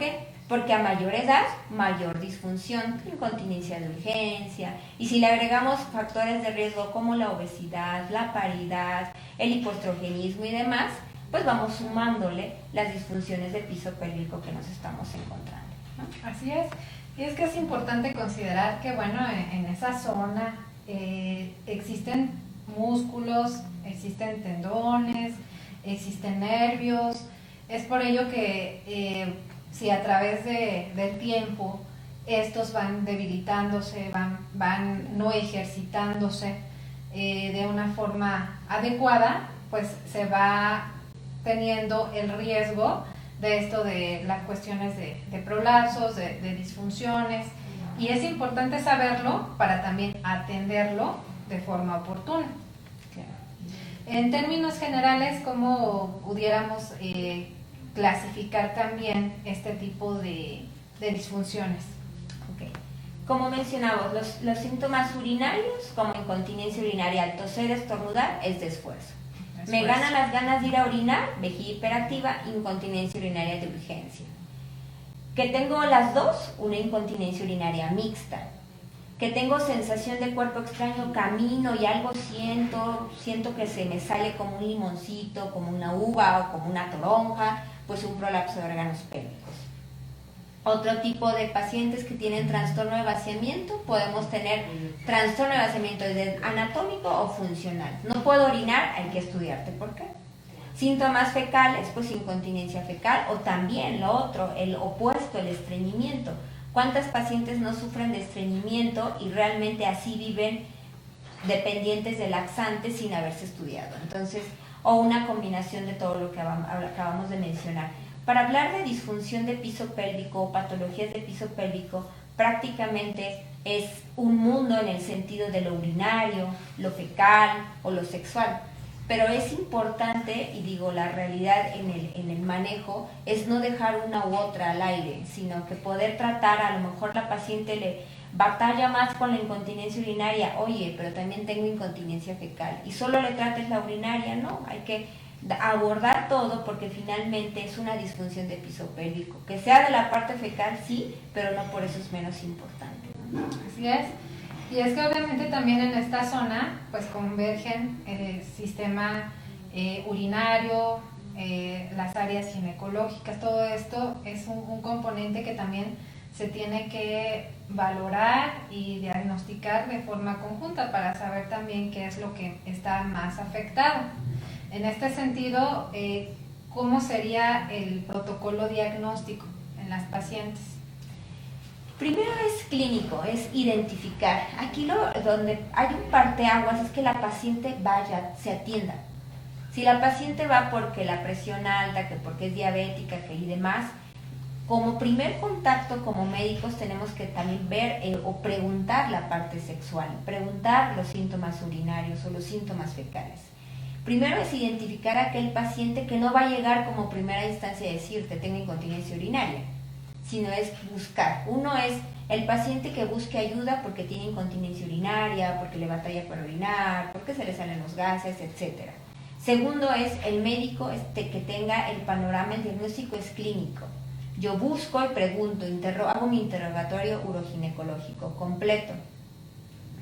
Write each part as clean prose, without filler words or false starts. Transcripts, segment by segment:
qué? Porque a mayor edad, mayor disfunción, incontinencia de urgencia, y si le agregamos factores de riesgo como la obesidad, la paridad, el hipoestrogenismo y demás, pues vamos sumándole las disfunciones de piso pélvico que nos estamos encontrando, ¿no? Así es. Y es que es importante considerar que, bueno, en esa zona existen músculos, existen tendones, existen nervios. Es por ello que si a través del tiempo estos van debilitándose, van no ejercitándose de una forma adecuada, pues se va teniendo el riesgo de esto de las cuestiones de prolapsos, de disfunciones, y es importante saberlo para también atenderlo de forma oportuna. En términos generales, ¿cómo pudiéramos clasificar también este tipo de disfunciones? Okay. Como mencionamos, los síntomas urinarios, como incontinencia urinaria al toser, estornudar, es de esfuerzo. Me ganan las ganas de ir a orinar, vejiga hiperactiva, incontinencia urinaria de urgencia. Que tengo las dos, una incontinencia urinaria mixta. Que tengo sensación de cuerpo extraño, camino y algo siento que se me sale como un limoncito, como una uva o como una toronja, pues un prolapso de órganos pélvicos. Otro tipo de pacientes que tienen trastorno de vaciamiento, podemos tener trastorno de vaciamiento desde anatómico o funcional. No puedo orinar, hay que estudiarte por qué. Síntomas fecales, pues incontinencia fecal, o también lo otro, el opuesto, el estreñimiento. ¿Cuántas pacientes no sufren de estreñimiento y realmente así viven dependientes de laxantes sin haberse estudiado? Entonces, o una combinación de todo lo que acabamos de mencionar. Para hablar de disfunción de piso pélvico o patologías de piso pélvico, prácticamente es un mundo en el sentido de lo urinario, lo fecal o lo sexual. Pero es importante, y digo, la realidad en el manejo es no dejar una u otra al aire, sino que poder tratar, a lo mejor la paciente le batalla más con la incontinencia urinaria, oye, pero también tengo incontinencia fecal, y solo le trates la urinaria, no, hay que abordar todo porque finalmente es una disfunción de piso pélvico, que sea de la parte fecal sí, pero no por eso es menos importante, ¿no? Así es. Y es que obviamente también en esta zona pues convergen el sistema urinario, las áreas ginecológicas, todo esto es un componente que también se tiene que valorar y diagnosticar de forma conjunta para saber también qué es lo que está más afectado. En este sentido, ¿cómo sería el protocolo diagnóstico en las pacientes? Primero es clínico, es identificar. Aquí donde hay un parteaguas es que la paciente vaya, se atienda. Si la paciente va porque la presión alta, que porque es diabética, que y demás, como primer contacto como médicos tenemos que también ver o preguntar la parte sexual, preguntar los síntomas urinarios o los síntomas fecales. Primero es identificar a aquel paciente que no va a llegar como primera instancia a decirte tengo incontinencia urinaria, sino es buscar. Uno es el paciente que busque ayuda porque tiene incontinencia urinaria, porque le batalla para orinar, porque se le salen los gases, etc. Segundo es el médico que tenga el panorama, el diagnóstico es clínico. Yo busco y pregunto, hago mi interrogatorio uroginecológico completo.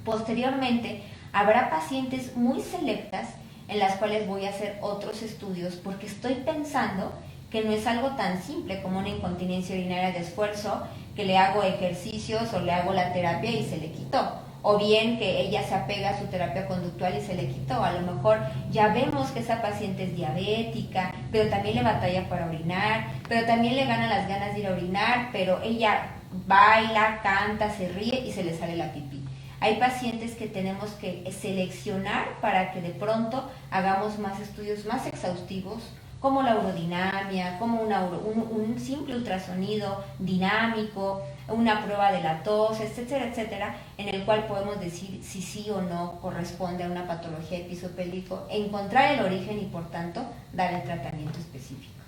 Posteriormente, habrá pacientes muy selectas en las cuales voy a hacer otros estudios porque estoy pensando que no es algo tan simple como una incontinencia urinaria de esfuerzo, que le hago ejercicios o le hago la terapia y se le quitó. O bien que ella se apega a su terapia conductual y se le quitó. A lo mejor ya vemos que esa paciente es diabética, pero también le batalla para orinar, pero también le ganan las ganas de ir a orinar, pero ella baila, canta, se ríe y se le sale la pipí. Hay pacientes que tenemos que seleccionar para que de pronto hagamos más estudios más exhaustivos, como la urodinamia, como un simple ultrasonido dinámico, una prueba de la tos, etcétera, etcétera, en el cual podemos decir si sí o no corresponde a una patología de piso pélvico, encontrar el origen y por tanto dar el tratamiento específico.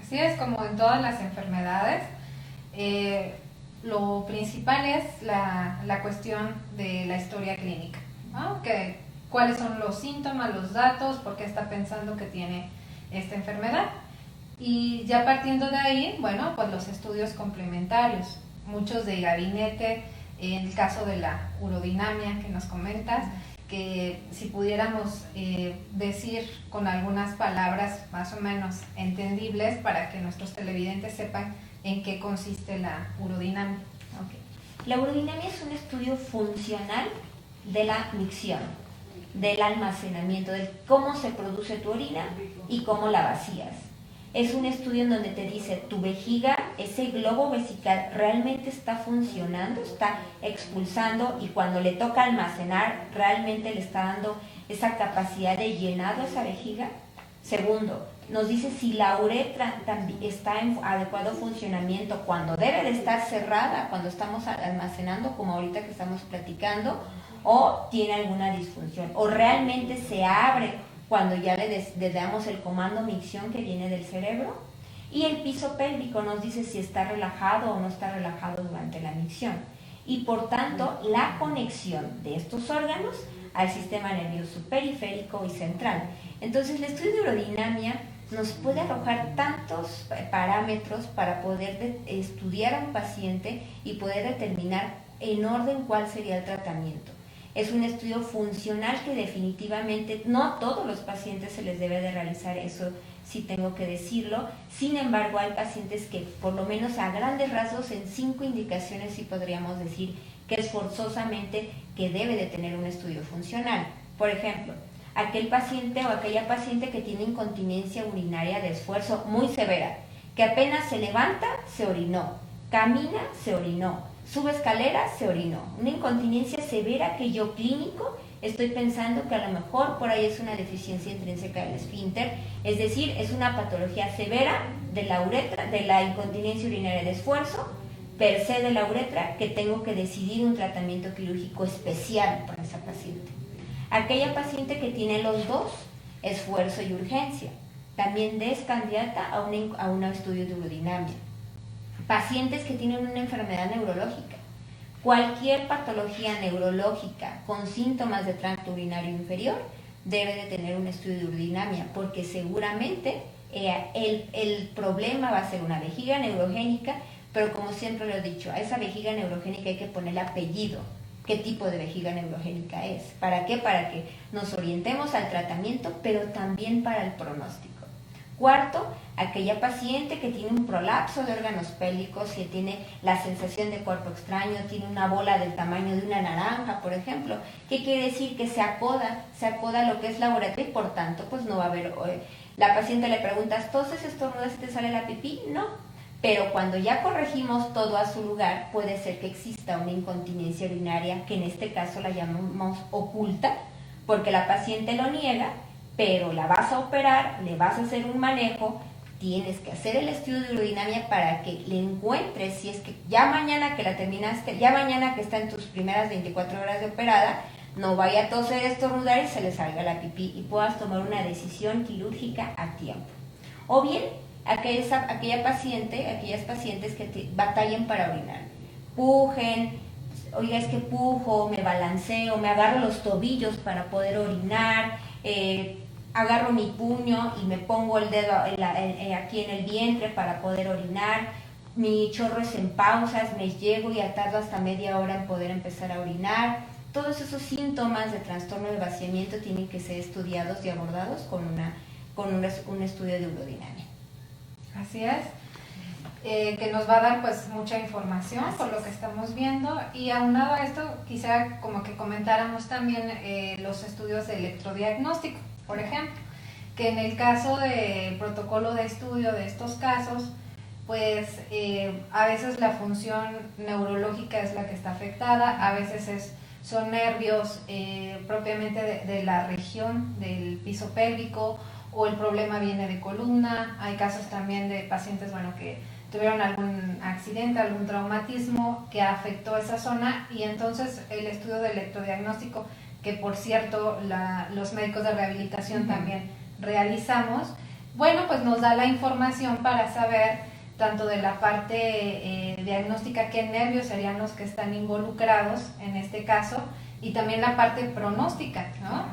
Así es, como en todas las enfermedades, lo principal es la cuestión de la historia clínica, ¿no? ¿Cuáles son los síntomas, los datos, por qué está pensando que tiene esta enfermedad? Y ya partiendo de ahí, bueno, pues los estudios complementarios, muchos de gabinete, en el caso de la urodinamia que nos comentas, que si pudiéramos decir con algunas palabras más o menos entendibles para que nuestros televidentes sepan en qué consiste la urodinamia. Okay. La urodinamia es un estudio funcional de la micción, del almacenamiento, de cómo se produce tu orina y cómo la vacías. Es un estudio en donde te dice, tu vejiga, ese globo vesical realmente está funcionando, está expulsando, y cuando le toca almacenar, realmente le está dando esa capacidad de llenado a esa vejiga. Segundo, nos dice si la uretra está en adecuado funcionamiento cuando debe de estar cerrada, cuando estamos almacenando, como ahorita que estamos platicando, o tiene alguna disfunción, o realmente se abre cuando ya le damos el comando micción que viene del cerebro. Y el piso pélvico nos dice si está relajado o no está relajado durante la micción. Y por tanto, la conexión de estos órganos al sistema nervioso periférico y central. Entonces, el estudio de urodinamia nos puede arrojar tantos parámetros para poder estudiar a un paciente y poder determinar en orden cuál sería el tratamiento. Es un estudio funcional que definitivamente no a todos los pacientes se les debe de realizar, eso sí tengo que decirlo. Sin embargo, hay pacientes que por lo menos a grandes rasgos en 5 indicaciones sí podríamos decir que es forzosamente que debe de tener un estudio funcional. Por ejemplo, aquel paciente o aquella paciente que tiene incontinencia urinaria de esfuerzo muy severa, que apenas se levanta, se orinó, camina, se orinó, sube escaleras, se orinó. Una incontinencia severa que yo clínico estoy pensando que a lo mejor por ahí es una deficiencia intrínseca del esfínter, es decir, es una patología severa de la uretra, de la incontinencia urinaria de esfuerzo, per se de la uretra, que tengo que decidir un tratamiento quirúrgico especial para esa paciente. Aquella paciente que tiene los dos, esfuerzo y urgencia, también es candidata a un estudio de urodinamia. Pacientes que tienen una enfermedad neurológica, cualquier patología neurológica con síntomas de tracto urinario inferior debe de tener un estudio de urodinamia, porque seguramente el problema va a ser una vejiga neurogénica, pero como siempre lo he dicho, a esa vejiga neurogénica hay que ponerle apellido. ¿Qué tipo de vejiga neurogénica es? ¿Para qué? Para que nos orientemos al tratamiento, pero también para el pronóstico. Cuarto, aquella paciente que tiene un prolapso de órganos pélvicos, que tiene la sensación de cuerpo extraño, tiene una bola del tamaño de una naranja, por ejemplo. ¿Qué quiere decir? Que se acoda lo que es la uretra y por tanto pues no va a haber... La paciente le preguntas, ¿toses, estornudas y te sale la pipí? No. Pero cuando ya corregimos todo a su lugar, puede ser que exista una incontinencia urinaria, que en este caso la llamamos oculta, porque la paciente lo niega, pero la vas a operar, le vas a hacer un manejo, tienes que hacer el estudio de urodinamia para que le encuentres, si es que ya mañana que la terminaste, ya mañana que está en tus primeras 24 horas de operada, no vaya a toser, estornudar y se le salga la pipí y puedas tomar una decisión quirúrgica a tiempo. O bien, aquellas pacientes que batallen para orinar, pujen, oiga, es que pujo, me balanceo, me agarro los tobillos para poder orinar, agarro mi puño y me pongo el dedo aquí en el vientre para poder orinar, mi chorro es en pausas, me llego y tardo hasta media hora en poder empezar a orinar. Todos esos síntomas de trastorno de vaciamiento tienen que ser estudiados y abordados con un estudio de urodinamia. Así es, que nos va a dar pues mucha información por lo que estamos viendo, y aunado a esto quisiera como que comentáramos también los estudios de electrodiagnóstico, por ejemplo, que en el caso del protocolo de estudio de estos casos, pues a veces la función neurológica es la que está afectada, a veces son nervios propiamente de la región del piso pélvico, o el problema viene de columna. Hay casos también de pacientes, que tuvieron algún accidente, algún traumatismo que afectó esa zona, y entonces el estudio de electrodiagnóstico, que por cierto los médicos de rehabilitación también realizamos, pues nos da la información para saber tanto de la parte diagnóstica, qué nervios serían los que están involucrados en este caso, y también la parte pronóstica,